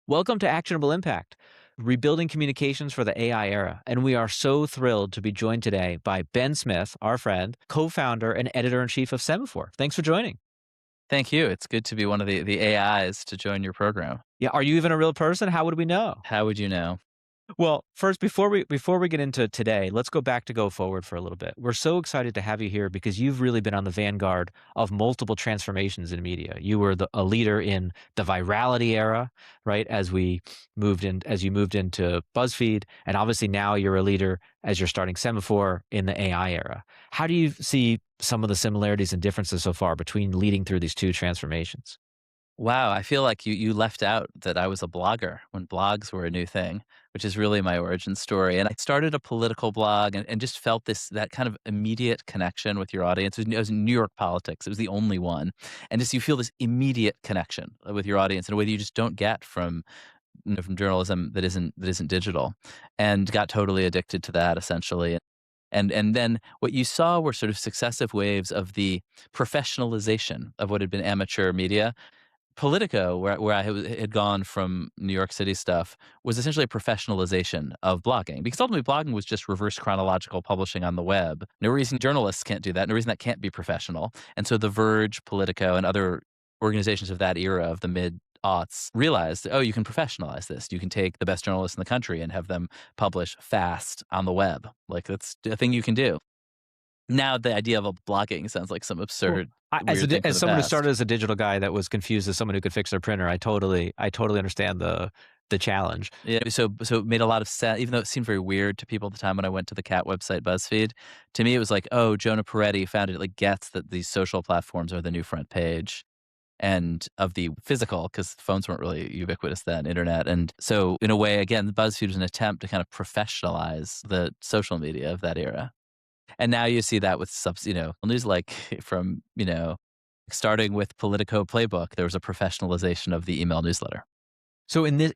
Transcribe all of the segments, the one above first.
Welcome to Actionable Impact, rebuilding communications for the AI era. And we are so thrilled to be joined today by Ben Smith, our friend, co-founder and editor-in-chief of Semafor. Thanks for joining. Thank you. It's good to be one of the AIs to join your program. Yeah, are you even a real person? How would we know? How would you know? Well, first, before we get into today, let's go back to go forward for a little bit. We're so excited to have you here because you've really been on the vanguard of multiple transformations in media. You were a leader in the virality era, right? As you moved into BuzzFeed, and obviously now you're a leader as you're starting Semafor in the AI era. How do you see some of the similarities and differences so far between leading through these two transformations? Wow, I feel like you left out that I was a blogger when blogs were a new thing, which is really my origin story. And I started a political blog and just felt that kind of immediate connection with your audience. It was New York politics. It was the only one. And just you feel this immediate connection with your audience in a way that you just don't get from journalism that isn't digital, and got totally addicted to that essentially. And then what you saw were sort of successive waves of the professionalization of what had been amateur media. Politico, where had gone from New York City stuff, was essentially a professionalization of blogging, because ultimately blogging was just reverse chronological publishing on the web. No reason journalists can't do that. No reason that can't be professional. And so The Verge, Politico, and other organizations of that era of the mid aughts realized, oh, you can professionalize this. You can take the best journalists in the country and have them publish fast on the web. Like, that's a thing you can do. Now the idea of a blogging sounds like some Well, absurd, as weird thing from as the someone who past. started as a digital guy that was confused as someone who could fix their printer, I totally understand the challenge. Yeah, so it made a lot of sense, even though it seemed very weird to people at the time when I went to the cat website BuzzFeed. To me, it was like, oh, Jonah Peretti found it, like, gets that these social platforms are the new front page and of the physical, because phones weren't really ubiquitous then, internet. And so in a way, again, BuzzFeed was an attempt to kind of professionalize the social media of that era. And now you see that with news, like from, starting with Politico Playbook, there was a professionalization of the email newsletter. So in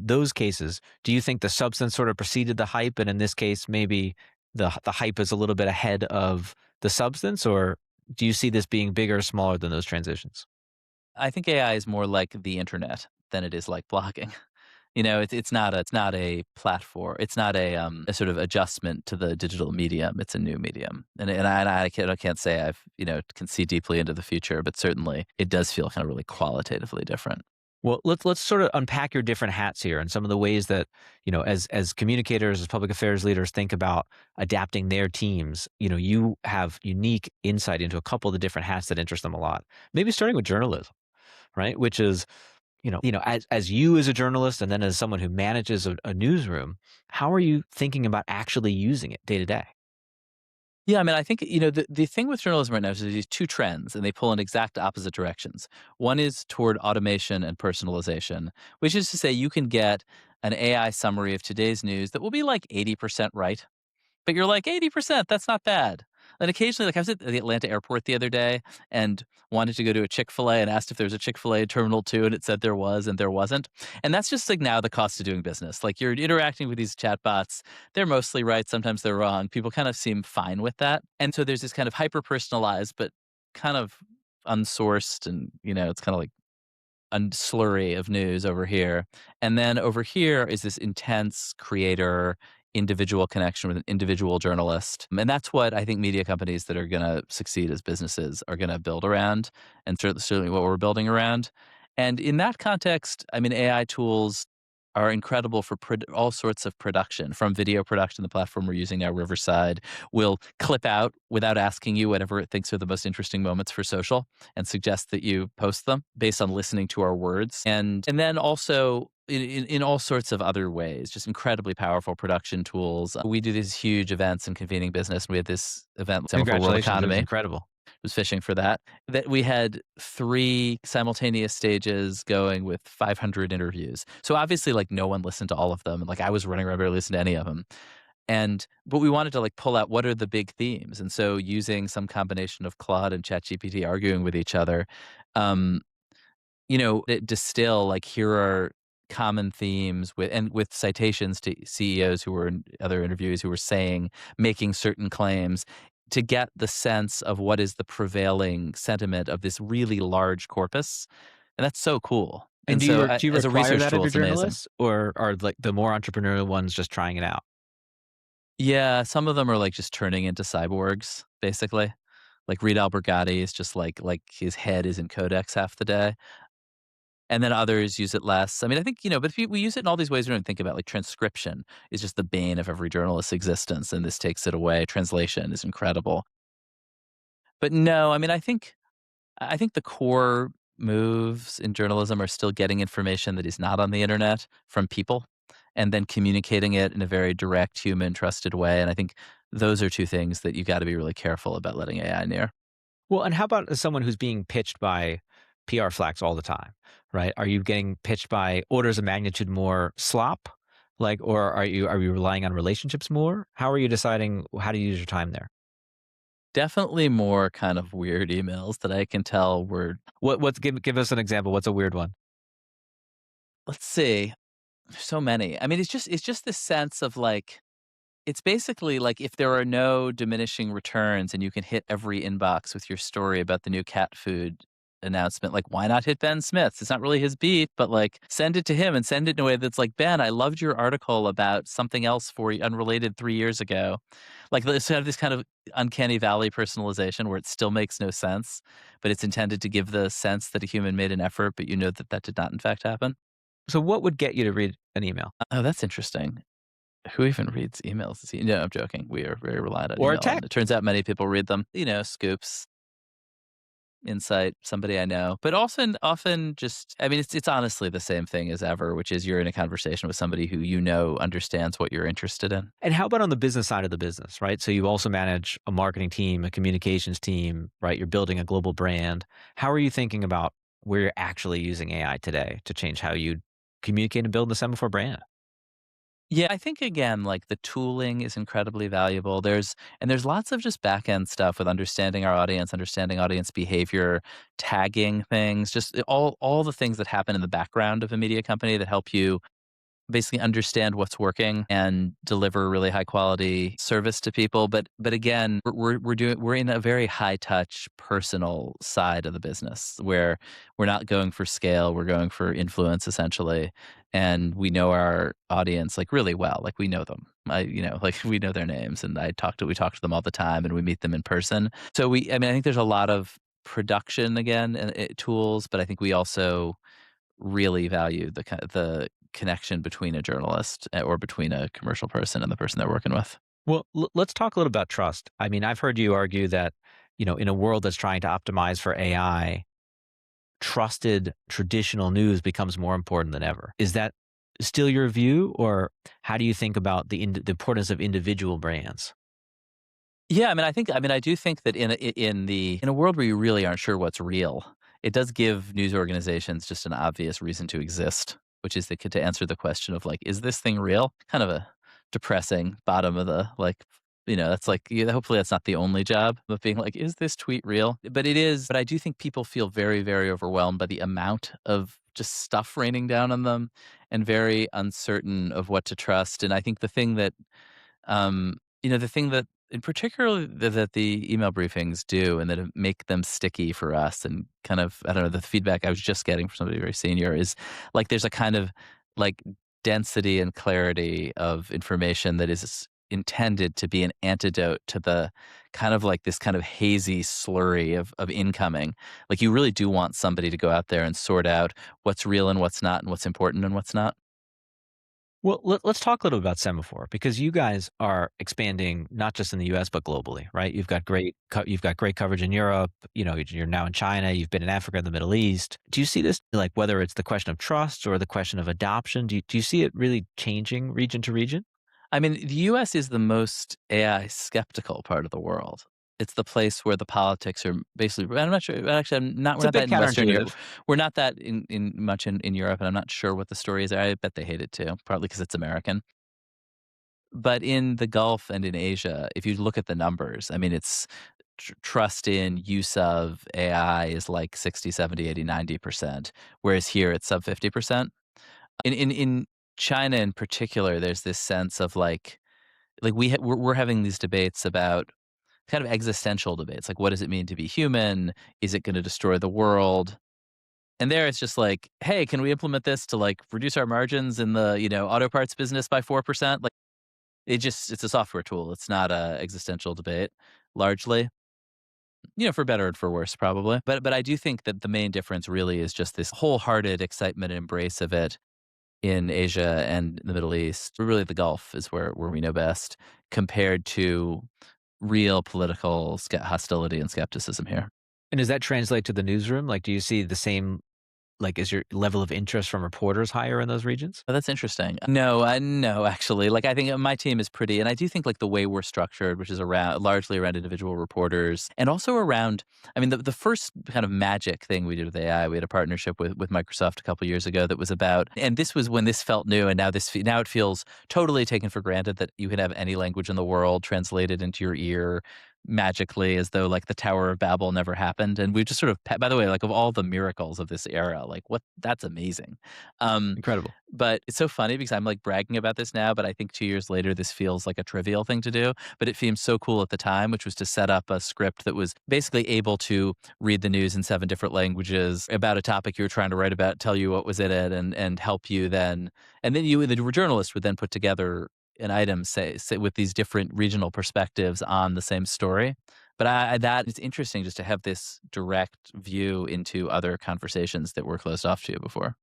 those cases, do you think the substance sort of preceded the hype, and in this case, maybe the hype is a little bit ahead of the substance, or do you see this being bigger or smaller than those transitions? I think AI is more like the internet than it is like blogging. It's not a platform. It's not a sort of adjustment to the digital medium. It's a new medium, and I can't say can see deeply into the future, but certainly it does feel kind of really qualitatively different. Well, let's sort of unpack your different hats here and some of the ways that, as communicators, as public affairs leaders think about adapting their teams. You have unique insight into a couple of the different hats that interest them a lot. Maybe starting with journalism, right? Which is, as you as a journalist and then as someone who manages a newsroom, how are you thinking about actually using it day to day? Yeah, I mean, I think, the thing with journalism right now is there's these two trends, and they pull in exact opposite directions. One is toward automation and personalization, which is to say you can get an AI summary of today's news that will be like 80% right. But you're like, 80%, that's not bad. And occasionally, like, I was at the Atlanta airport the other day and wanted to go to a Chick-fil-A and asked if there was a Chick-fil-A at Terminal 2, and it said there was, and there wasn't. And that's just, like, now the cost of doing business. Like, you're interacting with these chatbots. They're mostly right. Sometimes they're wrong. People kind of seem fine with that. And so there's this kind of hyper-personalized, but kind of unsourced, and, it's kind of like a slurry of news over here. And then over here is this intense creator, individual connection with an individual journalist. And that's what I think media companies that are going to succeed as businesses are going to build around, and certainly what we're building around. And in that context, I mean, AI tools are incredible for all sorts of production, from video production. The platform we're using now, Riverside, will clip out without asking you whatever it thinks are the most interesting moments for social, and suggest that you post them based on listening to our words. And then also in all sorts of other ways, just incredibly powerful production tools. We do these huge events in convening business. We had this event, Semafor World Congratulations. It was Economy. incredible. Was fishing for that we had 3 simultaneous stages going with 500 interviews. So obviously, like, no one listened to all of them, and, like, I was running around barely listening to any of them. But we wanted to, like, pull out what are the big themes, and so using some combination of Claude and ChatGPT arguing with each other, um, it distill, like, here are common themes with citations to CEOs who were in other interviews who were making certain claims, to get the sense of what is the prevailing sentiment of this really large corpus. And that's so cool. And And so, do you as a require research that of tool, your it's amazing. journalists, or are, like, the more entrepreneurial ones just trying it out? Yeah, some of them are, like, just turning into cyborgs, basically. Like, Reed Albergati is just like his head is in codex half the day, and then others use it less. I mean, I think, but if we use it in all these ways we don't think about, like, transcription is just the bane of every journalist's existence, and this takes it away. Translation is incredible. But no, I mean, I think the core moves in journalism are still getting information that is not on the internet from people and then communicating it in a very direct, human, trusted way. And I think those are two things that you got to be really careful about letting AI near. Well, and how about as someone who's being pitched by PR flacks all the time, right? Are you getting pitched by orders of magnitude more slop? Like, or are you relying on relationships more? How are you deciding how to use your time there? Definitely more kind of weird emails that I can tell were, What's give us an example. What's a weird one? let's see, so many. I mean, it's just this sense of like, it's basically like if there are no diminishing returns and you can hit every inbox with your story about the new cat food announcement, like why not hit Ben Smith's? It's not really his beat, but like send it to him and send it in a way that's like, Ben, I loved your article about something else for you unrelated 3 years ago. Like let's have this kind of uncanny valley personalization where it still makes no sense, but it's intended to give the sense that a human made an effort, but you know that that did not in fact happen. So, what would get you to read an email Oh, that's interesting. Who even reads emails? No, I'm joking. We are very reliant on or a email, and text? it turns out many people read them. Scoops, insight, somebody I know, but often just, I mean, it's honestly the same thing as ever, which is you're in a conversation with somebody who understands what you're interested in. And how about on the business side of the business, right? So you also manage a marketing team, a communications team, right? You're building a global brand. How are you thinking about where you're actually using AI today to change how you communicate and build the Semafor brand? Yeah, I think again, like the tooling is incredibly valuable. There's lots of just back end stuff with understanding our audience, understanding audience behavior, tagging things, just all the things that happen in the background of a media company that help you basically understand what's working and deliver really high quality service to people. But again, we're in a very high touch personal side of the business where we're not going for scale, we're going for influence essentially. And we know our audience like really well. Like we know them. Like we know their names and we talk to them all the time and we meet them in person. So I mean, I think there's a lot of production again and tools, but I think we also really value the connection between a journalist or between a commercial person and the person they're working with. Well, let's talk a little about trust. I mean, I've heard you argue that, in a world that's trying to optimize for AI, trusted traditional news becomes more important than ever. Is that still your view, or how do you think about the importance of individual brands? Yeah, I do think that in a world where you really aren't sure what's real, it does give news organizations just an obvious reason to exist, which is to answer the question of like, is this thing real? Kind of a depressing bottom of the like, that's like hopefully that's not the only job of being like, is this tweet real? But it is. But I do think people feel very, very overwhelmed by the amount of just stuff raining down on them and very uncertain of what to trust. And I think the thing that in particular that the email briefings do and that make them sticky for us and kind of, I don't know, the feedback I was just getting from somebody very senior is like there's a kind of like density and clarity of information that is intended to be an antidote to the kind of like this kind of hazy slurry of incoming. Like you really do want somebody to go out there and sort out what's real and what's not and what's important and what's not. Well, let's talk a little about Semafor because you guys are expanding not just in the U.S. but globally, right? You've got great coverage in Europe. You're now in China. You've been in Africa and the Middle East. Do you see this like whether it's the question of trust or the question of adoption? Do you see it really changing region to region? I mean, the US is the most AI skeptical part of the world. It's the place where the politics are basically, I'm not sure, actually, It's we're a not that bit in Western Europe. counterintuitive. We're not that in much in Europe, and I'm not sure what the story is. I bet they hate it too, partly because it's American. But in the Gulf and in Asia, if you look at the numbers, I mean, it's trust in use of AI is like 60, 70, 80, 90%, whereas here it's sub 50%. In China in particular, there's this sense of like we're having these debates about kind of existential debates like what does it mean to be human, is it going to destroy the world, And there it's just like, "Hey, can we implement this to, like, reduce our margins in the, auto parts business by 4%?" Like, it's a software tool. It's not a existential debate, largely, for better and for worse, probably. But I do think that the main difference really is just this wholehearted excitement and embrace of it in Asia and the Middle East. Really, the Gulf is where we know best, compared to real political hostility and skepticism here. And does that translate to the newsroom? Like, do you see the same like, is your level of interest from reporters higher in those regions? Oh, that's interesting. No, actually. Like, I think my team is pretty, and I do think like the way we're structured, which is around largely around individual reporters, and also around. I mean, the first kind of magic thing we did with AI, we had a partnership with Microsoft a couple years ago that was about, and this was when this felt new, and now it feels totally taken for granted that you can have any language in the world translated into your ear magically, as though like the Tower of Babel never happened. And we just sort of, by the way, like of all the miracles of this era, like what that's amazing. Um, Incredible. but it's so funny because I'm like bragging about this now, but I think 2 years later, this feels like a trivial thing to do. But it seemed so cool at the time, which was to set up a script that was basically able to read the news in 7 different languages about a topic you were trying to write about, tell you what was in it, and help you then. And then you, the journalist, would then put together an item, say with these different regional perspectives on the same story. But that it's interesting just to have this direct view into other conversations that were closed off to you before.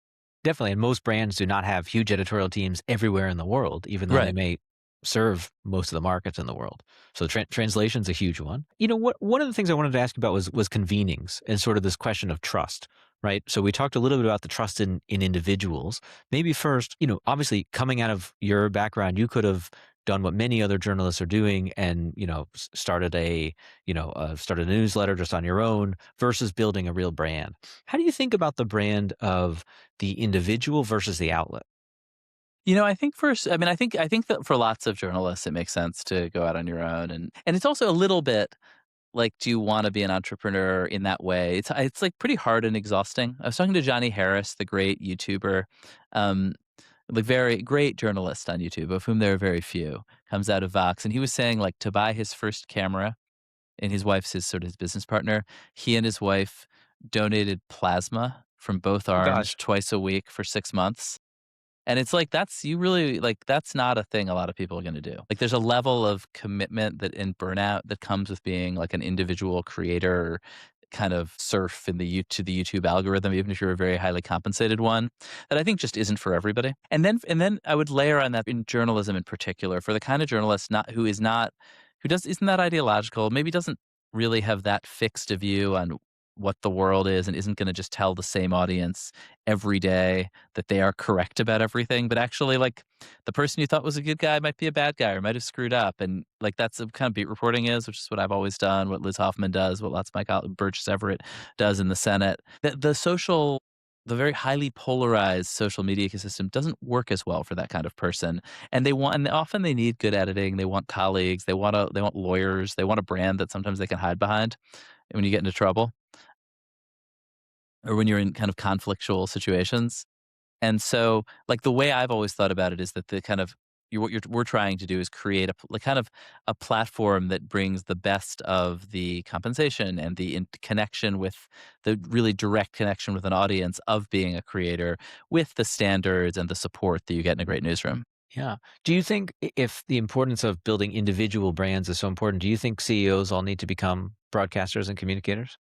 Definitely, and most brands do not have huge editorial teams everywhere in the world, even though they Right. may serve most of the markets in the world. So translation's a huge one. What one of the things I wanted to ask you about was convenings and sort of this question of trust, right? So we talked a little bit about the trust in individuals. Maybe first, obviously coming out of your background, you could have done what many other journalists are doing and, started a newsletter just on your own versus building a real brand. How do you think about the brand of the individual versus the outlet? I think first, I think that for lots of journalists, it makes sense to go out on your own, and it's also a little bit like, do you want to be an entrepreneur in that way? It's like pretty hard and exhausting. I was talking to Johnny Harris, the great YouTuber, um, like very great journalist on YouTube, of whom there are very few. Comes out of Vox, and he was saying like to buy his first camera, and his wife's his sort of his business partner. He and his wife donated plasma from both Oh arms gosh, twice a week for 6 months. And it's like, that's you really like, that's not a thing a lot of people are gonna do. Like, there's a level of commitment that in burnout that comes with being like an individual creator, kind of surf in the YouTube algorithm, even if you're a very highly compensated one, that I think just isn't for everybody. And then I would layer on that in journalism in particular, for the kind of journalist not who is not who does isn't that ideological, maybe doesn't really have that fixed a view on what the world is, and isn't gonna just tell the same audience every day that they are correct about everything, but actually, like, the person you thought was a good guy might be a bad guy or might have screwed up, and, like, that's what kind of beat reporting is, which is what I've always done, what Liz Hoffman does, what lots of my Burgess Everett does in the Senate. The very highly polarized social media ecosystem doesn't work as well for that kind of person, and often they need good editing, they want colleagues, they want lawyers, they want a brand that sometimes they can hide behind when you get into trouble or when you're in kind of conflictual situations. And so, like, the way I've always thought about it is that the kind of we're trying to do is create like kind of a platform that brings the best of the compensation and the connection with the really direct connection with an audience of being a creator, with the standards and the support that you get in a great newsroom. yeah. Do you think if the importance of building individual brands is so important, do you think CEOs all need to become broadcasters and communicators?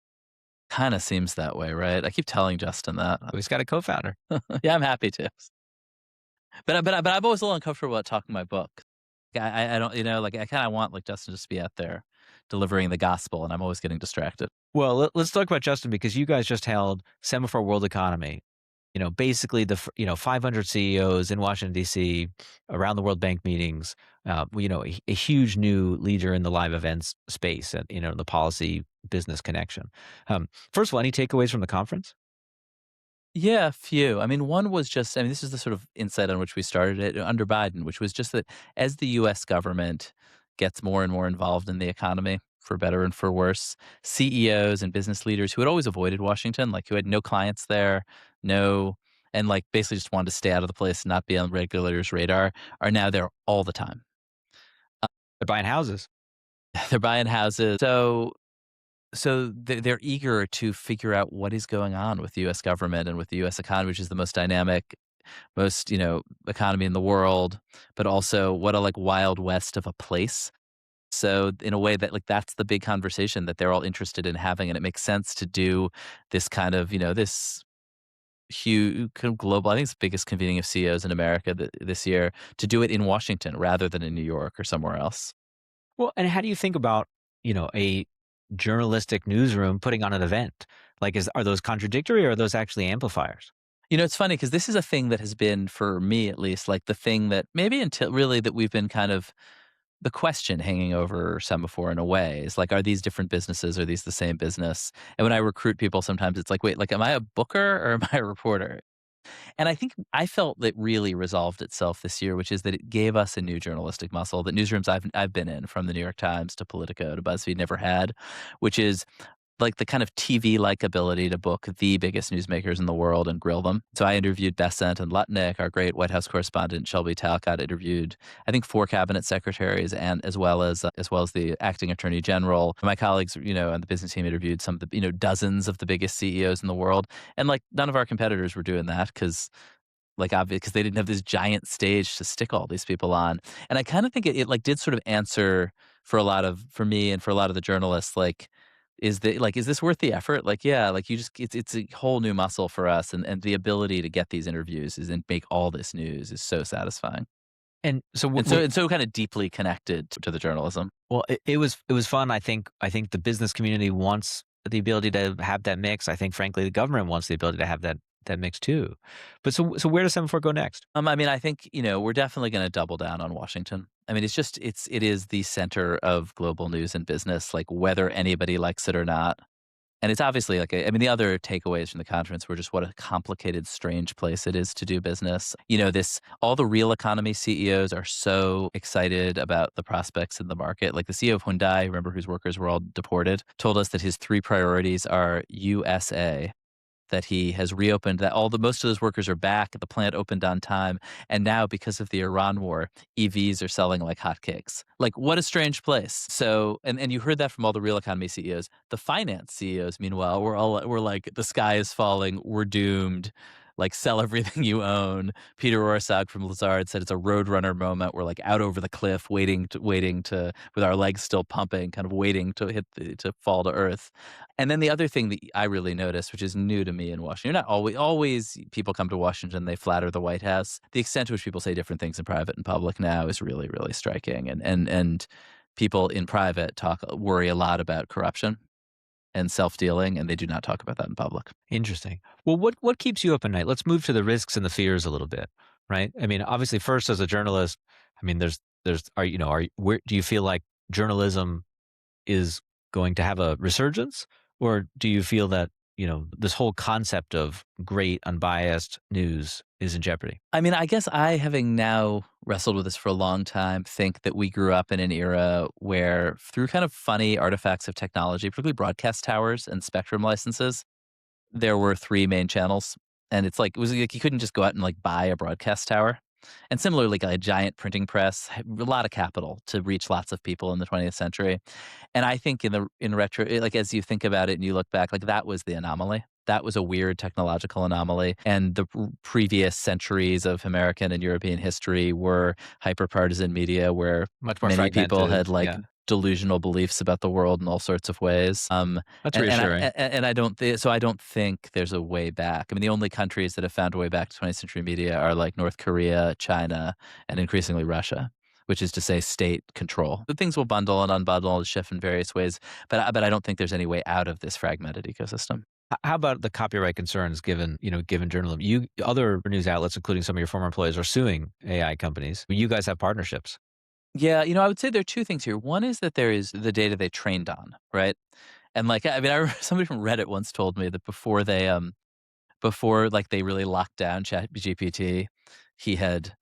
Kind of seems that way, right? I keep telling Justin that. Oh, he's got a co-founder. Yeah, I'm happy to. But I'm always a little uncomfortable about talking my book. I don't, like, I kinda want, like, Justin just to be out there delivering the gospel, and I'm always getting distracted. Well, let's talk about Justin because you guys just held Semafor World Economy. Basically 500 CEOs in Washington D.C. around the World Bank meetings. A huge new leader in the live events space and the policy business connection. First of all, any takeaways from the conference? Yeah, a few. I mean, one was just, I mean, this is the sort of insight on which we started it under Biden, which was just that as the US government gets more and more involved in the economy, for better and for worse, CEOs and business leaders who had always avoided Washington, like who had no clients there, no, and like basically just wanted to stay out of the place and not be on regulators' radar, are now there all the time. They're buying houses. They're buying houses. So So they're eager to figure out what is going on with the U.S. government and with the U.S. economy, which is the most dynamic, most economy in the world, but also what a like wild west of a place. So in a way that like that's the big conversation that they're all interested in having, and it makes sense to do this kind of this huge kind of global. I think it's the biggest convening of CEOs in America this year to do it in Washington rather than in New York or somewhere else. Well, and how do you think about, a journalistic newsroom putting on an event? Like, are those contradictory or are those actually amplifiers? It's funny because this is a thing that has been, for me at least, like the thing that maybe until really that we've been kind of the question hanging over Semafor in a way is like, are these different businesses? Are these the same business? And when I recruit people, sometimes it's like, wait, like, am I a booker or am I a reporter? And I think I felt that really resolved itself this year, which is that it gave us a new journalistic muscle that newsrooms I've been in, from the New York Times to Politico to BuzzFeed, never had, which is like the kind of TV-like ability to book the biggest newsmakers in the world and grill them. So I interviewed Besant and Lutnick. Our great White House correspondent Shelby Talcott interviewed, I think, 4 cabinet secretaries, and as well as the acting attorney general. My colleagues, on the business team interviewed some of the, dozens of the biggest CEOs in the world, and like none of our competitors were doing that because like, obvious because they didn't have this giant stage to stick all these people on. And I kind of think it like did sort of answer for me and for a lot of the journalists, like, is this worth the effort? Like, yeah, like you just it's a whole new muscle for us, and the ability to get these interviews is and make all this news is so satisfying. And so, And so kind of deeply connected to the journalism. well, it was fun. I think the business community wants the ability to have that mix. I think, frankly, the government wants the ability to have that mix too. But so where does Semafor go next? I mean, I think, we're definitely gonna double down on Washington. I mean, it is the center of global news and business, like, whether anybody likes it or not. And it's obviously like I mean, the other takeaways from the conference were just what a complicated, strange place it is to do business. This all the real economy CEOs are so excited about the prospects in the market. Like the CEO of Hyundai, remember, whose workers were all deported, told us that his 3 priorities are USA, that he has reopened, that all the most of those workers are back. The plant opened on time. And now, because of the Iran war, EVs are selling like hotcakes. Like, what a strange place. So, and you heard that from all the real economy CEOs. The finance CEOs, meanwhile, we're like, the sky is falling. We're doomed. Like, sell everything you own. Peter Orszag from Lazard said it's a roadrunner moment. We're like out over the cliff, waiting to, with our legs still pumping, kind of waiting to to fall to earth. And then the other thing that I really noticed, which is new to me in Washington, not always people come to Washington, they flatter the White House. The extent to which people say different things in private and public now is really, really striking. And people in private worry a lot about corruption and self-dealing, and they do not talk about that in public. Interesting. Well, what keeps you up at night? Let's move to the risks and the fears a little bit, right? I mean, obviously, first as a journalist, I mean, there's where do you feel like journalism is going to have a resurgence, or do you feel that this whole concept of great unbiased news is in jeopardy? I mean, I guess I, having now wrestled with this for a long time, think that we grew up in an era where, through kind of funny artifacts of technology, particularly broadcast towers and spectrum licenses, there were 3 main channels. And it was like you couldn't just go out and like buy a broadcast tower. And similarly, like a giant printing press, a lot of capital to reach lots of people in the 20th century. And I think in retro, like as you think about it and you look back, like that was the anomaly. That was a weird technological anomaly. And the previous centuries of American and European history were hyper-partisan media where Much more many people fragmented. had like Yeah, delusional beliefs about the world in all sorts of ways. that's And reassuring. I don't think there's a way back. I mean, the only countries that have found a way back to 20th century media are like North Korea, China, and increasingly Russia, which is to say state control. The things will bundle and unbundle and shift in various ways, but I don't think there's any way out of this fragmented ecosystem. How about the copyright concerns given journalism? Other news outlets, including some of your former employees, are suing AI companies. You guys have partnerships. Yeah, I would say there are 2 things here. One is that there is the data they trained on, right? And like, I mean, I remember somebody from Reddit once told me that before like they really locked down ChatGPT, he had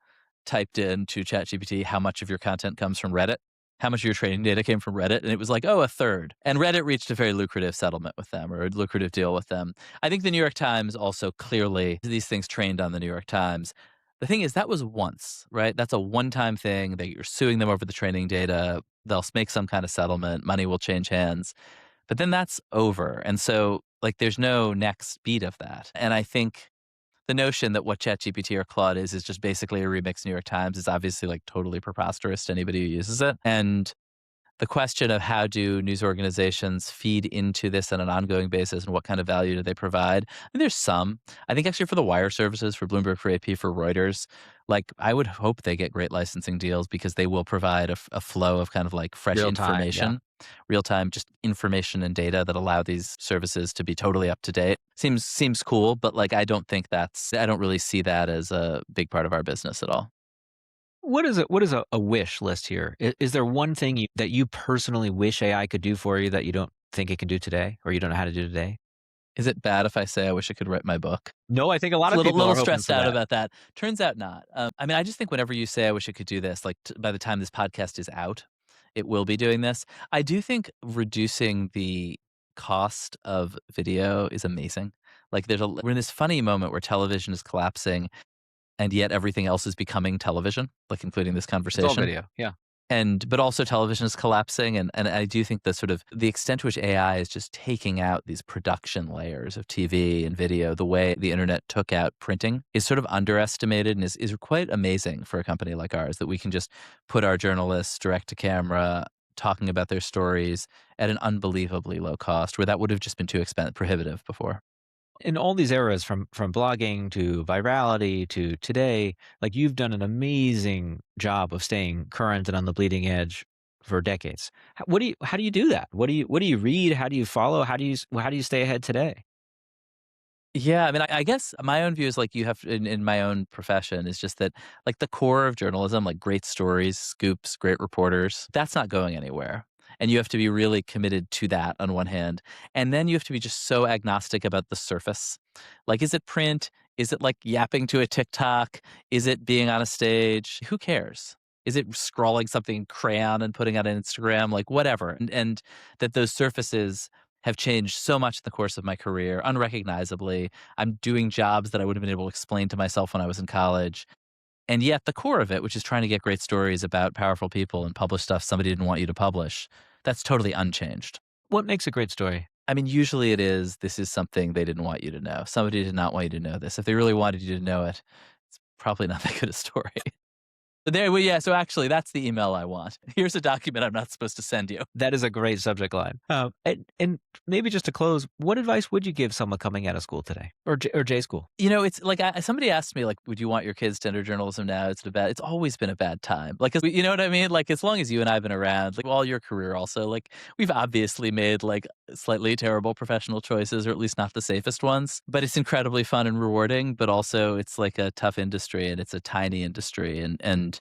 typed into ChatGPT how much of your content comes from Reddit, how much of your training data came from Reddit, and it was like, oh, a third. And Reddit reached a very lucrative settlement with them, or a lucrative deal with them. I think the New York Times also clearly these things trained on the New York Times. The thing is, that was once, right? That's a one-time thing that you're suing them over the training data. They'll make some kind of settlement. Money will change hands. But then that's over. And so, like, there's no next beat of that. And I think the notion that what ChatGPT or Claude is just basically a remixed New York Times is obviously like totally preposterous to anybody who uses it. And the question of how do news organizations feed into this on an ongoing basis and what kind of value do they provide? And there's some. I think actually for the wire services, for Bloomberg, for AP, for Reuters, like I would hope they get great licensing deals because they will provide a flow of kind of like fresh Real time, yeah. information, real time, just information and data that allow these services to be totally up to date. Seems cool, but like I don't really see that as a big part of our business at all. What is a wish list here? Is there one thing that you personally wish AI could do for you that you don't think it can do today or you don't know how to do today? Is it bad if I say I wish I could write my book? No, I think a lot A of little people little are hoping stressed for out that. about that. Turns out not. I mean, I just think whenever you say, "I wish I could do this," like, by the time this podcast is out, it will be doing this. I do think reducing the cost of video is amazing. Like, we're in this funny moment where television is collapsing, and yet everything else is becoming television, like, including this It's all conversation. video, yeah. But also television is collapsing, and I do think the sort of the extent to which AI is just taking out these production layers of TV and video, the way the internet took out printing is sort of underestimated and is quite amazing for a company like ours that we can just put our journalists direct to camera talking about their stories at an unbelievably low cost where that would have just been too prohibitive before. In all these eras from blogging to virality to today, like you've done an amazing job of staying current and on the bleeding edge for decades. How do you do that? What do you read? How do you follow? How do you stay ahead today? Yeah, I mean, I guess my own view is like you have in my own profession is just that like the core of journalism, like great stories, scoops, great reporters, that's not going anywhere. And you have to be really committed to that on one hand. And then you have to be just so agnostic about the surface. Like, is it print? Is it like yapping to a TikTok? Is it being on a stage? Who cares? Is it scrawling something in crayon and putting it on Instagram? Like, whatever. And that those surfaces have changed so much in the course of my career, unrecognizably. I'm doing jobs that I would have been able to explain to myself when I was in college. And yet, the core of it, which is trying to get great stories about powerful people and publish stuff somebody didn't want you to publish, that's totally unchanged. What makes a great story? I mean, usually it is this is something they didn't want you to know. Somebody did not want you to know this. If they really wanted you to know it, it's probably not that good a story. But there, well, yeah. So actually, that's the email I want. Here's a document I'm not supposed to send you. That is a great subject line. And maybe just to close, what advice would you give someone coming out of school today or J school? You know, it's like somebody asked me, like, "Would you want your kids to enter journalism now?" It's always been a bad time. Like, you know what I mean? Like, as long as you and I have been around, like, all your career also, like, we've obviously made like slightly terrible professional choices, or at least not the safest ones. But it's incredibly fun and rewarding. But also, it's like a tough industry, and it's a tiny industry, and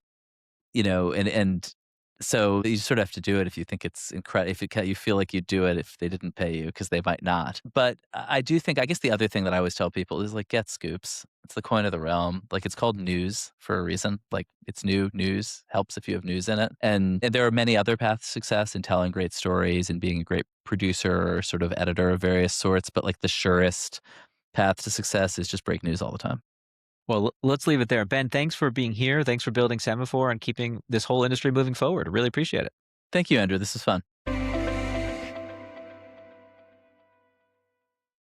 you know, and so you sort of have to do it if you think it's incredible. If you feel like you'd do it if they didn't pay you because they might not. But I do think I guess the other thing that I always tell people is like get scoops. It's the coin of the realm. Like it's called news for a reason. Like it's new news helps if you have news in it. And there are many other paths to success in telling great stories and being a great producer or sort of editor of various sorts. But like the surest path to success is just break news all the time. Well, let's leave it there. Ben, thanks for being here. Thanks for building Semafor and keeping this whole industry moving forward. I really appreciate it. Thank you, Andrew. This is fun.